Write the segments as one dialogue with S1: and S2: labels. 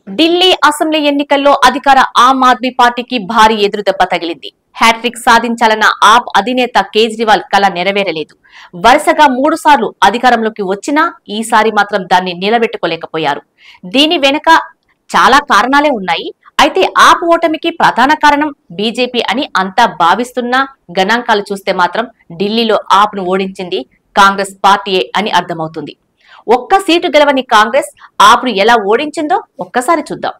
S1: Delhi assembly ఎన్నికల్లో అధికార ఆమ్ ఆద్మీ పార్టీకి భారీ ఎదురుదెబ్బ తగిలింది. హ్యాట్రిక్ సాధించాలన్న ఆప్ అధినేత కేజ్రీవాల్ కల నెరవేరలేదు. వరుసగా 3 సార్లు అధికారంలోకి వచ్చినా ఈసారి మాత్రం దాన్ని నిలబెట్టుకోలేకపోయారు. దీని వెనుక చాలా కారణాలే ఉన్నాయి. అయితే ఆప్ ఓటమికి ప్రధాన కారణం బీజేపీ అని అంతా భావిస్తున్న గణాంకాలు చూస్తే మాత్రం ఢిల్లీలో ఆప్ ను ఓడించింది కాంగ్రెస్ పార్టీయే అని అర్థమవుతుంది. ఒక్క సీటు గెలవని కాంగ్రెస్ ఆప్ ను ఎలా ఓడించిందో ఒక్కసారి చూద్దాం.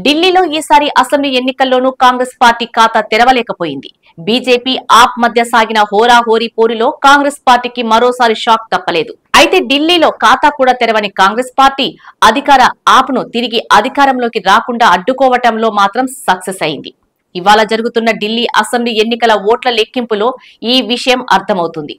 S1: ఢిల్లీలో ఈసారి అసెంబ్లీ ఎన్నికల్లోనూ కాంగ్రెస్ పార్టీ ఖాతా తెరవలేకపోయింది. బీజేపీ ఆప్ మధ్య సాగిన హోరాహోరీ పోరులో కాంగ్రెస్ పార్టీకి మరోసారి షాక్ తప్పలేదు. అయితే ఢిల్లీలో ఖాతా కూడా తెరవని కాంగ్రెస్ పార్టీ అధికార ఆప్ ను తిరిగి అధికారంలోకి రాకుండా అడ్డుకోవటంలో మాత్రం సక్సెస్ అయింది. ఇవాళ జరుగుతున్న ఢిల్లీ అసెంబ్లీ ఎన్నికల ఓట్ల లెక్కింపులో ఈ విషయం అర్థమవుతుంది.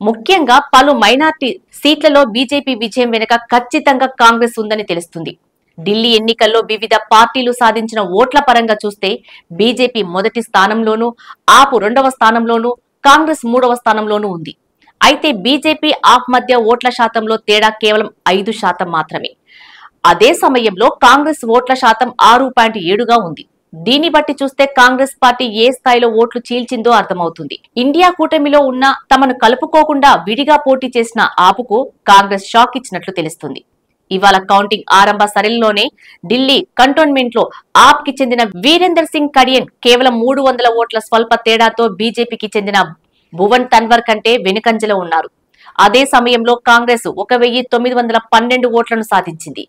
S1: ముఖ్యంగా పలు మైనార్టీ సీట్లలో బీజేపీ విజయం వెనుక ఖచ్చితంగా కాంగ్రెస్ ఉందని తెలుస్తుంది. ఢిల్లీ ఎన్నికల్లో వివిధ పార్టీలు సాధించిన ఓట్ల పరంగా చూస్తే బీజేపీ మొదటి స్థానంలోనూ, ఆప్ 2వ స్థానంలోనూ, కాంగ్రెస్ 3వ స్థానంలోనూ ఉంది. అయితే బీజేపీ ఆప్ మధ్య ఓట్ల శాతంలో తేడా కేవలం 5% మాత్రమే. అదే సమయంలో కాంగ్రెస్ ఓట్ల శాతం 6.7గా ఉంది. దీన్ని బట్టి చూస్తే కాంగ్రెస్ పార్టీ ఏ స్థాయిలో ఓట్లు చీల్చిందో అర్థమవుతుంది. ఇండియా కూటమిలో ఉన్న తమను కలుపుకోకుండా విడిగా పోటీ చేసిన ఆపుకు కాంగ్రెస్ షాక్ ఇచ్చినట్లు తెలుస్తుంది. ఇవాళ కౌంటింగ్ ఆరంభ సరళిలోనే ఢిల్లీ కంటోన్మెంట్ లో ఆప్ కి చెందిన వీరేందర్ సింగ్ కడియన్ కేవలం 300 ఓట్ల స్వల్ప తేడాతో బీజేపీకి చెందిన భువన్ తన్వర్ కంటే వెనుకంజలో ఉన్నారు. అదే సమయంలో కాంగ్రెస్ 1912 ఓట్లను సాధించింది.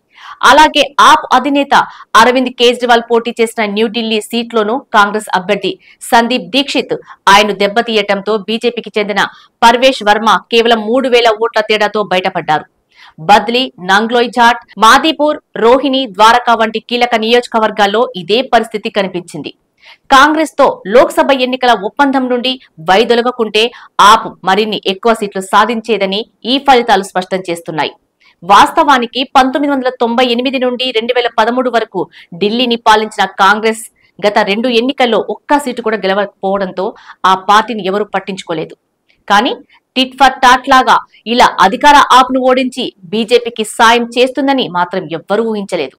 S1: అలాగే ఆప్ అధినేత అరవింద్ కేజ్రీవాల్ పోటీ చేసిన న్యూఢిల్లీ సీట్లోనూ కాంగ్రెస్ అభ్యర్థి సందీప్ దీక్షిత్ ఆయన్ను దెబ్బతీయటంతో బీజేపీకి చెందిన పర్వేష్ వర్మ కేవలం 3000 ఓట్ల తేడాతో బయటపడ్డారు. బద్లీ, నంగ్లోయ్ ఝాట్, మాదీపూర్, రోహిణి, ద్వారకా వంటి కీలక నియోజకవర్గాల్లో ఇదే పరిస్థితి కనిపించింది. కాంగ్రెస్ తో లోక్సభ ఎన్నికల ఒప్పందం నుండి వైదొలగకుంటే ఆప్ మరిన్ని ఎక్కువ సీట్లు సాధించేదని ఈ ఫలితాలు స్పష్టం చేస్తున్నాయి. వాస్తవానికి 1998 నుండి 2013 వరకు ఢిల్లీని పాలించిన కాంగ్రెస్ గత 2 ఎన్నికల్లో ఒక్క సీటు కూడా గెలవకపోవడంతో ఆ పార్టీని ఎవరూ పట్టించుకోలేదు. కానీ టిట్ ఫర్ టాట్ లాగా ఇలా అధికార ఆప్ ను ఓడించి బీజేపీకి సాయం చేస్తుందని మాత్రం ఎవ్వరూ ఊహించలేదు.